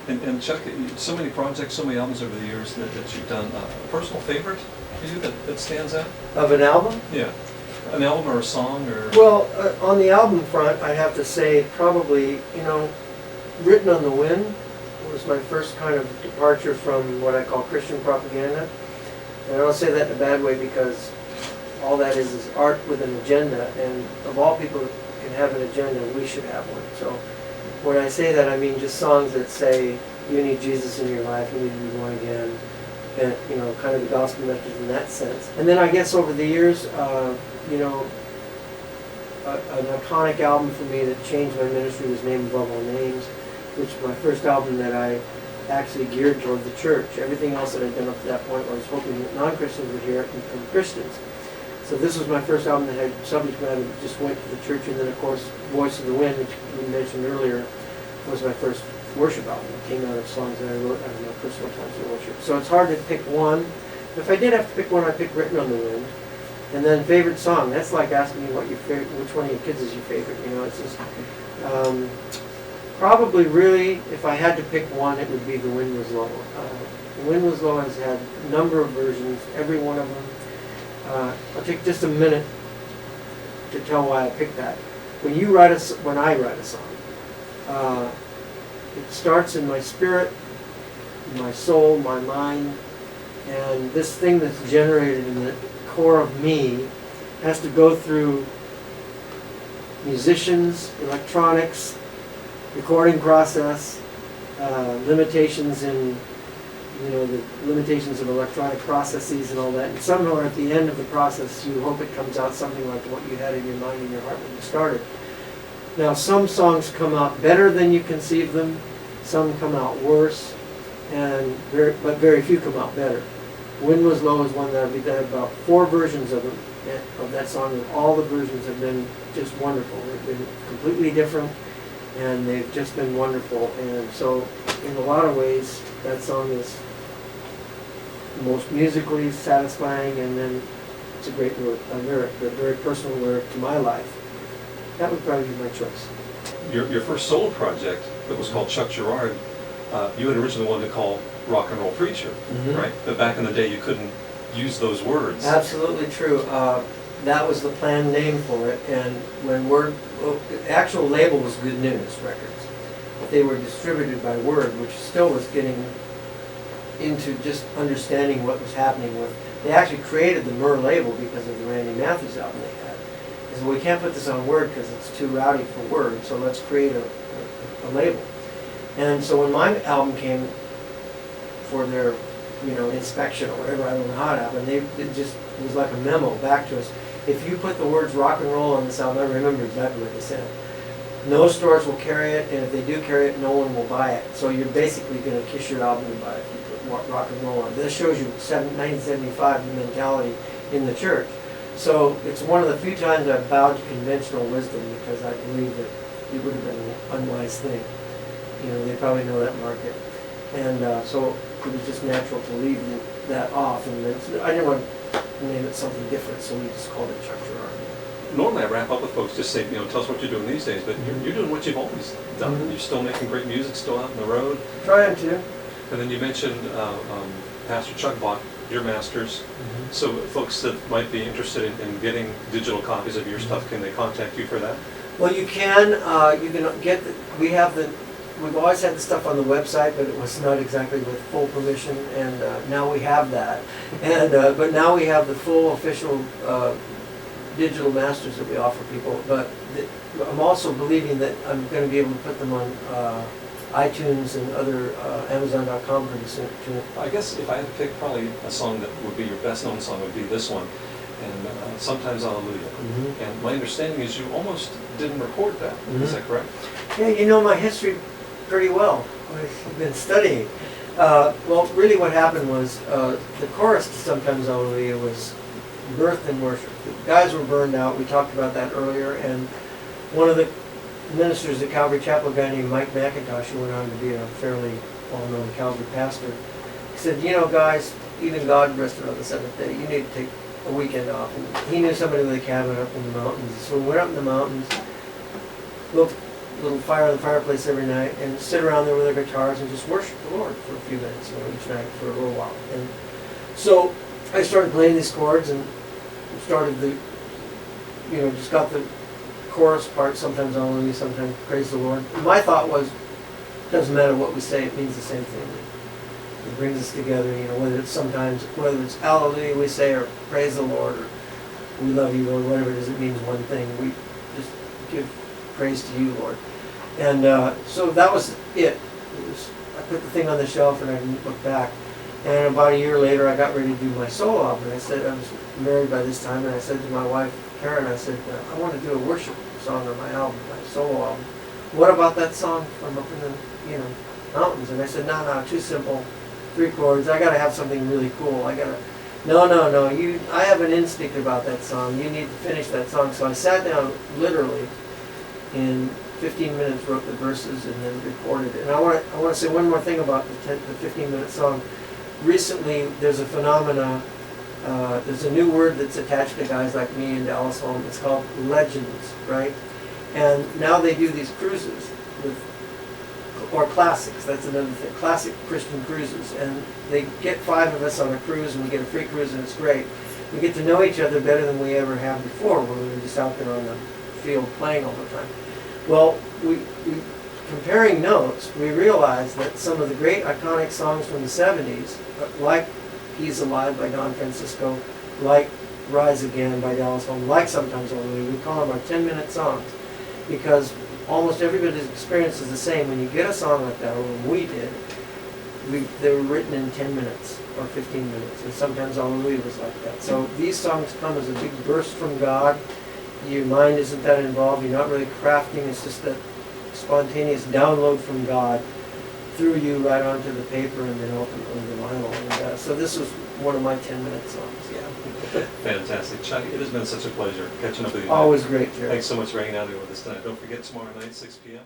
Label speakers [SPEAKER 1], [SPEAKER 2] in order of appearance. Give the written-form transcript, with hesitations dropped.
[SPEAKER 1] And Chuck, so many projects, so many albums over the years that you've done. A personal favorite for you that stands out?
[SPEAKER 2] Of an album?
[SPEAKER 1] Yeah. An album or a song or...
[SPEAKER 2] Well, on the album front, I have to say probably, Written on the Wind was my first kind of departure from what I call Christian propaganda. And I don't say that in a bad way because all that is art with an agenda, and of all people that can have an agenda, we should have one. So when I say that, I mean just songs that say, you need Jesus in your life, you need to be born again, and, kind of the gospel message in that sense. And then I guess over the years, an iconic album for me that changed my ministry was Name Above All Names, which was my first album that I actually geared toward the church. Everything else that I'd done up to that point, I was hoping that non-Christians would hear it and become Christians. So this was my first album that had subject matter that just went to the church, and then of course Voice of the Wind, which we mentioned earlier, was my first worship album. It came out of songs that I wrote out of my personal times of worship. So it's hard to pick one. If I did have to pick one, I'd pick Written on the Wind. And then favorite song, that's like asking me what your favorite, which one of your kids is your favorite. It's just probably really, if I had to pick one, it would be The Wind Was Low. The Wind Was Low has had a number of versions, every one of them. I'll take just a minute to tell why I picked that. When I write a song, it starts in my spirit, my soul, my mind, and this thing that's generated in the core of me has to go through musicians, electronics, recording process, limitations in the limitations of electronic processes and all that. And somehow at the end of the process, you hope it comes out something like what you had in your mind and your heart when you started. Now, some songs come out better than you conceived them. Some come out worse, but very few come out better. Wind Was Low is one that we've done about 4 versions of that song, and all the versions have been just wonderful. They've been completely different, and they've just been wonderful. And so, in a lot of ways, that song is the most musically satisfying, and then it's a great lyric, a very personal lyric to my life. That would probably be my choice.
[SPEAKER 1] Your first solo project that was called Chuck Girard, you had originally wanted to call Rock and Roll Preacher, right? But back in the day, you couldn't use those words.
[SPEAKER 2] Absolutely true. That was the planned name for it, and when the actual label was Good News Records, but they were distributed by Word, which still was getting into just understanding what was happening with. They actually created the Myrrh label because of the Randy Matthews album they had. They said, we can't put this on Word because it's too rowdy for Word, so let's create a label. And so when my album came for their inspection or whatever, I don't know how it happened, it was like a memo back to us. If you put the words rock and roll on this album, I remember exactly what they said. No stores will carry it, and if they do carry it, no one will buy it. So you're basically going to kiss your album goodbye if you put rock and roll on. This shows you 1975 the mentality in the church. So it's one of the few times I've bowed to conventional wisdom because I believe that it would have been an unwise thing. They probably know that market. And so it was just natural to leave that off. And I didn't want to name it something different, so we just called it Chuck Girard.
[SPEAKER 1] Normally I wrap up with folks just say, tell us what you're doing these days, but you're doing what you've always done. You're still making great music, still out on the road.
[SPEAKER 2] Trying to.
[SPEAKER 1] And then you mentioned Pastor Chuck bought your masters. So folks that might be interested in getting digital copies of your stuff, can they contact you for that?
[SPEAKER 2] Well, you can. You can get we've always had the stuff on the website, but it was not exactly with full permission, and now we have that. And but now we have the full official digital masters that we offer people. But I'm also believing that I'm going to be able to put them on iTunes and other Amazon.com pretty soon too.
[SPEAKER 1] I guess if I had to pick probably a song that would be your best known song would be this one, and sometimes Alleluia. And my understanding is you almost didn't record that. Is that correct?
[SPEAKER 2] Yeah, you know my history pretty well. I've been studying. Well, really what happened was the chorus to Sometimes Alleluia was birthed in worship. The guys were burned out. We talked about that earlier. And one of the ministers at Calvary Chapel, a guy named Mike McIntosh, who went on to be a fairly well-known Calvary pastor, he said, guys, even God rested on the seventh day. You need to take a weekend off. And he knew somebody with a cabin up in the mountains. So we went up in the mountains, looked little fire in the fireplace every night and sit around there with their guitars and just worship the Lord for a few minutes, each night for a little while. And so I started playing these chords and started just got the chorus part, sometimes Alleluia, sometimes Praise the Lord. And my thought was, doesn't matter what we say, it means the same thing. It brings us together, whether it's Alleluia we say, or Praise the Lord, or we love you, Lord, whatever it is, it means one thing. We just give praise to you, Lord. And so that was it. I put the thing on the shelf and I didn't look back. And about a year later, I got ready to do my solo album. And I was married by this time, and I said to my wife, Karen, I said, I want to do a worship song on my album, my solo album. What about that song from up in the mountains? And I said, no, too simple, 3 chords. I got to have something really cool. No. I have an instinct about that song. You need to finish that song. So I sat down, literally, in 15 minutes, wrote the verses, and then recorded it. And I want to say one more thing about the 15-minute song. Recently, there's a phenomena. There's a new word that's attached to guys like me and Dallas Holm. It's called legends, right? And now they do these cruises or classics. That's another thing. Classic Christian cruises, and they get 5 of us on a cruise, and we get a free cruise, and it's great. We get to know each other better than we ever have before, when we were just out there on the field playing all the time. Well, we comparing notes, we realized that some of the great iconic songs from the 70s, like He's Alive by Don Francisco, like Rise Again by Dallas Holm, like Sometimes Only, we call them our 10-minute songs, because almost everybody's experience is the same. When you get a song like that, or when we did, they were written in 10 minutes or 15 minutes, and sometimes Alleluia was like that. So these songs come as a big burst from God. Your mind isn't that involved, you're not really crafting, it's just that spontaneous download from God through you right onto the paper and then ultimately the vinyl. And so this was one of my 10-minute songs, yeah.
[SPEAKER 1] Fantastic. Chuck, it has been such a pleasure catching up with you.
[SPEAKER 2] Always great, Jerry.
[SPEAKER 1] Thanks so much for hanging out here with us tonight. Don't forget, tomorrow night, 6 p.m.